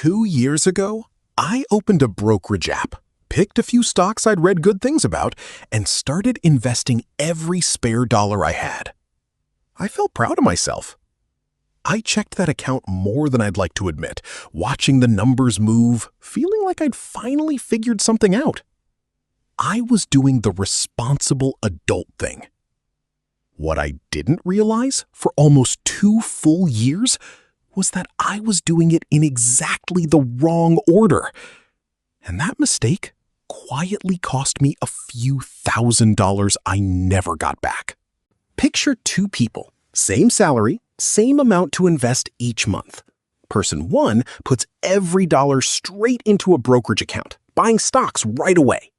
2 years ago, I opened a brokerage app, picked a few stocks I'd read good things about, and started investing every spare dollar I had. I felt proud of myself. I checked that account more than I'd like to admit, watching the numbers move, feeling like I'd finally figured something out. I was doing the responsible adult thing. What I didn't realize for almost 2 full years was that I was doing it in exactly the wrong order. And that mistake quietly cost me a few $1,000s I never got back. Picture 2 people, same salary, same amount to invest each month. Person 1 puts every dollar straight into a brokerage account, buying stocks right away.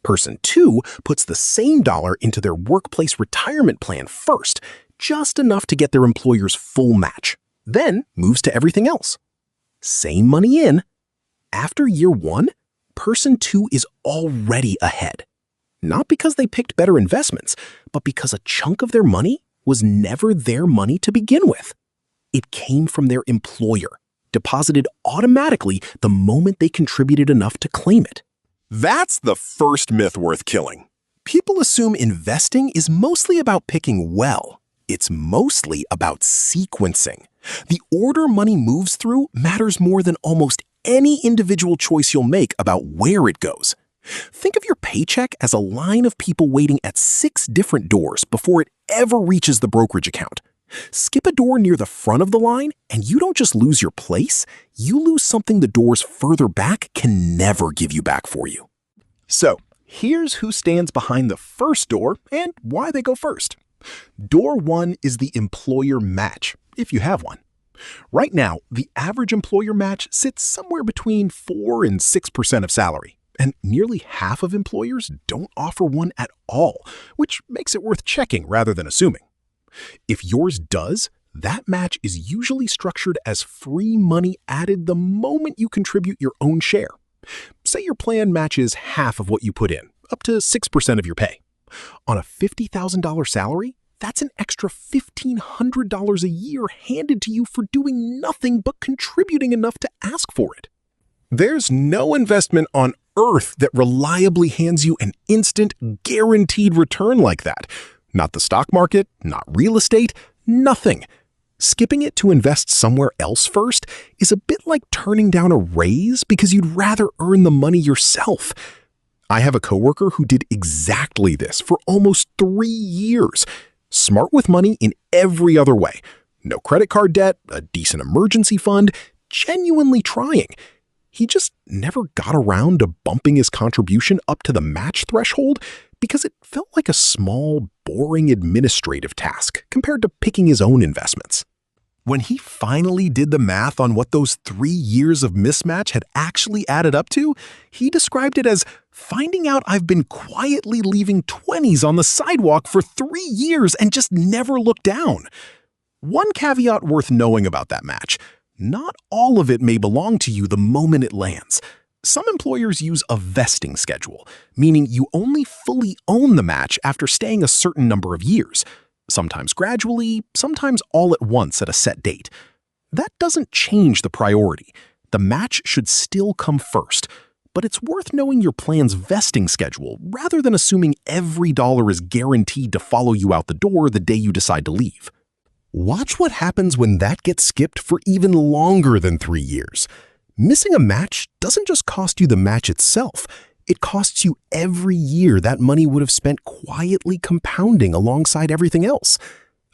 Person 2 puts the same dollar into their workplace retirement plan first, just enough to get their employer's full match, then moves to everything else. Same money in. After year 1, person 2 is already ahead. Not because they picked better investments, but because a chunk of their money was never their money to begin with. It came from their employer, deposited automatically the moment they contributed enough to claim it. That's the first myth worth killing. People assume investing is mostly about picking well. It's mostly about sequencing. The order money moves through matters more than almost any individual choice you'll make about where it goes. Think of your paycheck as a line of people waiting at 6 different doors before it ever reaches the brokerage account. Skip a door near the front of the line, and you don't just lose your place, you lose something the doors further back can never give you back for you. So, here's who stands behind the first door and why they go first. Door 1 is the employer match, if you have one. Right now, the average employer match sits somewhere between 4 and 6% of salary. And nearly half of employers don't offer one at all, which makes it worth checking rather than assuming. If yours does, that match is usually structured as free money added the moment you contribute your own share. Say your plan matches half of what you put in, up to 6% of your pay. On a $50,000 salary, that's an extra $1,500 a year handed to you for doing nothing but contributing enough to ask for it. There's no investment on earth that reliably hands you an instant, guaranteed return like that. Not the stock market, not real estate, nothing. Skipping it to invest somewhere else first is a bit like turning down a raise because you'd rather earn the money yourself. I have a coworker who did exactly this for almost 3 years. Smart with money in every other way. No credit card debt, a decent emergency fund, genuinely trying. He just never got around to bumping his contribution up to the match threshold because it felt like a small, boring administrative task compared to picking his own investments. When he finally did the math on what those 3 years of mismatch had actually added up to, he described it as finding out I've been quietly leaving 20s on the sidewalk for 3 years and just never looked down. One caveat worth knowing about that match: not all of it may belong to you the moment it lands. Some employers use a vesting schedule, meaning you only fully own the match after staying a certain number of years, sometimes gradually, sometimes all at once at a set date. That doesn't change the priority. The match should still come first, but it's worth knowing your plan's vesting schedule rather than assuming every dollar is guaranteed to follow you out the door the day you decide to leave. Watch what happens when that gets skipped for even longer than 3 years. Missing a match doesn't just cost you the match itself, it costs you every year that money would have spent quietly compounding alongside everything else.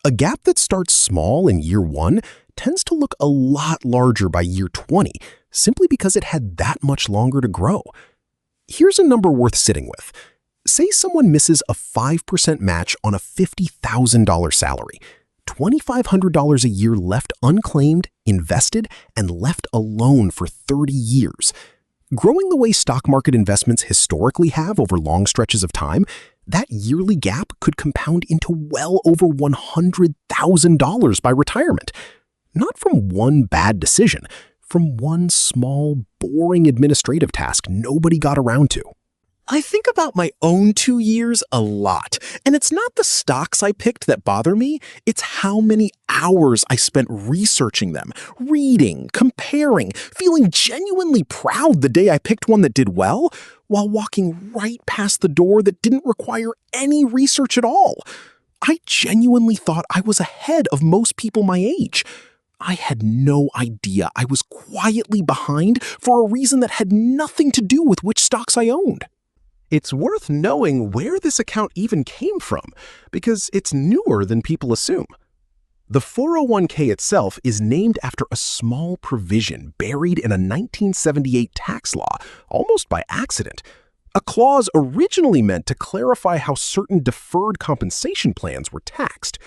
A gap that starts small in year 1 tends to look a lot larger by year 20, simply because it had that much longer to grow. Here's a number worth sitting with. Say someone misses a 5% match on a $50,000 salary. $2,500 a year left unclaimed, invested, and left alone for 30 years. Growing the way stock market investments historically have over long stretches of time, that yearly gap could compound into well over $100,000 by retirement. Not from one bad decision, from one small, boring administrative task nobody got around to. I think about my own 2 years a lot, and it's not the stocks I picked that bother me, it's how many hours I spent researching them, reading, comparing, feeling genuinely proud the day I picked one that did well, while walking right past the door that didn't require any research at all. I genuinely thought I was ahead of most people my age. I had no idea I was quietly behind for a reason that had nothing to do with which stocks I owned. It's worth knowing where this account even came from, because it's newer than people assume. The 401k itself is named after a small provision buried in a 1978 tax law, almost by accident. A clause originally meant to clarify how certain deferred compensation plans were taxed.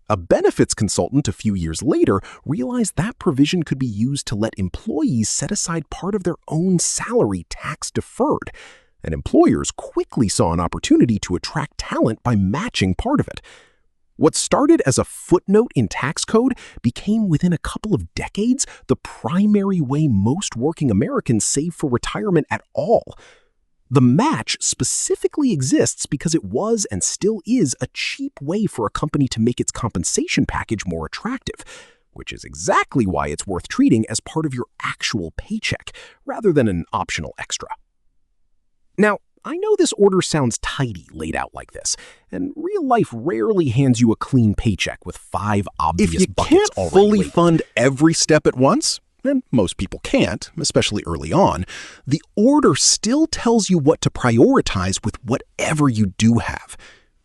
A benefits consultant a few years later realized that provision could be used to let employees set aside part of their own salary tax deferred, and employers quickly saw an opportunity to attract talent by matching part of it. What started as a footnote in tax code became, within a couple of decades, the primary way most working Americans save for retirement at all. The match specifically exists because it was and still is a cheap way for a company to make its compensation package more attractive, which is exactly why it's worth treating as part of your actual paycheck, rather than an optional extra. Now, I know this order sounds tidy laid out like this, and real life rarely hands you a clean paycheck with 5 obvious buckets already. If you can't fully fund every step at once, and most people can't, especially early on, the order still tells you what to prioritize with whatever you do have.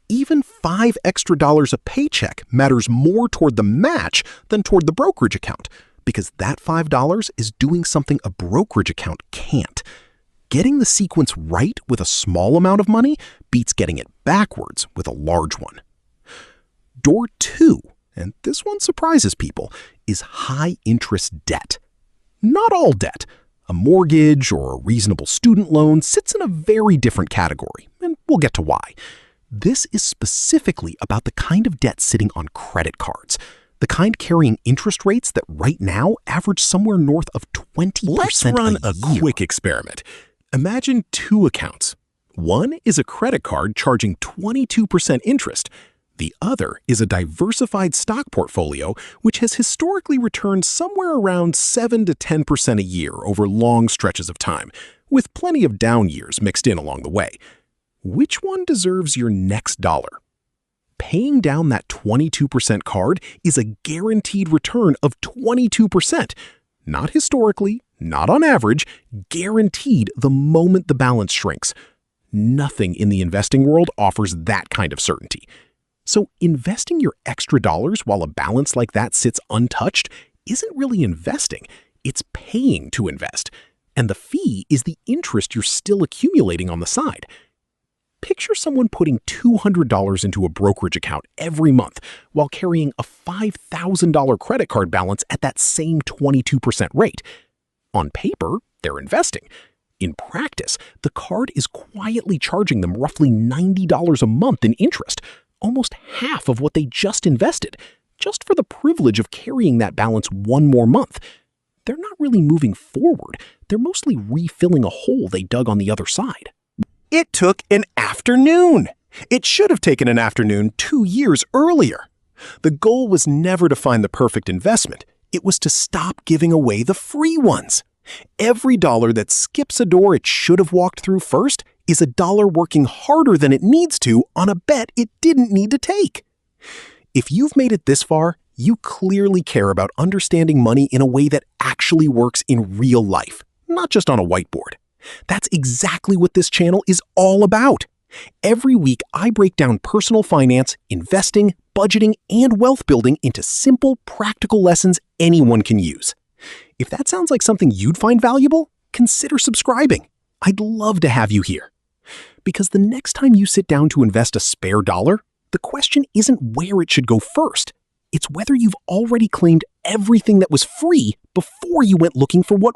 Even $5 extra a paycheck matters more toward the match than toward the brokerage account, because that $5 is doing something a brokerage account can't. Getting the sequence right with a small amount of money beats getting it backwards with a large one. Door 2, and this one surprises people, is high-interest debt. Not all debt. A mortgage or a reasonable student loan sits in a very different category, and we'll get to why. This is specifically about the kind of debt sitting on credit cards, the kind carrying interest rates that right now average somewhere north of 20% a year. Let's run a quick experiment. Imagine 2 accounts. One is a credit card charging 22% interest. The other is a diversified stock portfolio which has historically returned somewhere around 7 to 10% a year over long stretches of time, with plenty of down years mixed in along the way. Which one deserves your next dollar? Paying down that 22% card is a guaranteed return of 22%. Not historically, not on average, guaranteed the moment the balance shrinks. Nothing in the investing world offers that kind of certainty. So investing your extra dollars while a balance like that sits untouched isn't really investing, it's paying to invest. And the fee is the interest you're still accumulating on the side. Picture someone putting $200 into a brokerage account every month while carrying a $5,000 credit card balance at that same 22% rate. On paper, they're investing. In practice, the card is quietly charging them roughly $90 a month in interest, almost half of what they just invested, just for the privilege of carrying that balance one more month. They're not really moving forward. They're mostly refilling a hole they dug on the other side. It took an afternoon. It should have taken an afternoon 2 years earlier. The goal was never to find the perfect investment. It was to stop giving away the free ones. Every dollar that skips a door it should have walked through first is a dollar working harder than it needs to on a bet it didn't need to take. If you've made it this far, you clearly care about understanding money in a way that actually works in real life, not just on a whiteboard. That's exactly what this channel is all about. Every week, I break down personal finance, investing, budgeting, and wealth building into simple, practical lessons anyone can use. If that sounds like something you'd find valuable, consider subscribing. I'd love to have you here. Because the next time you sit down to invest a spare dollar, the question isn't where it should go first. It's whether you've already claimed everything that was free before you went looking for what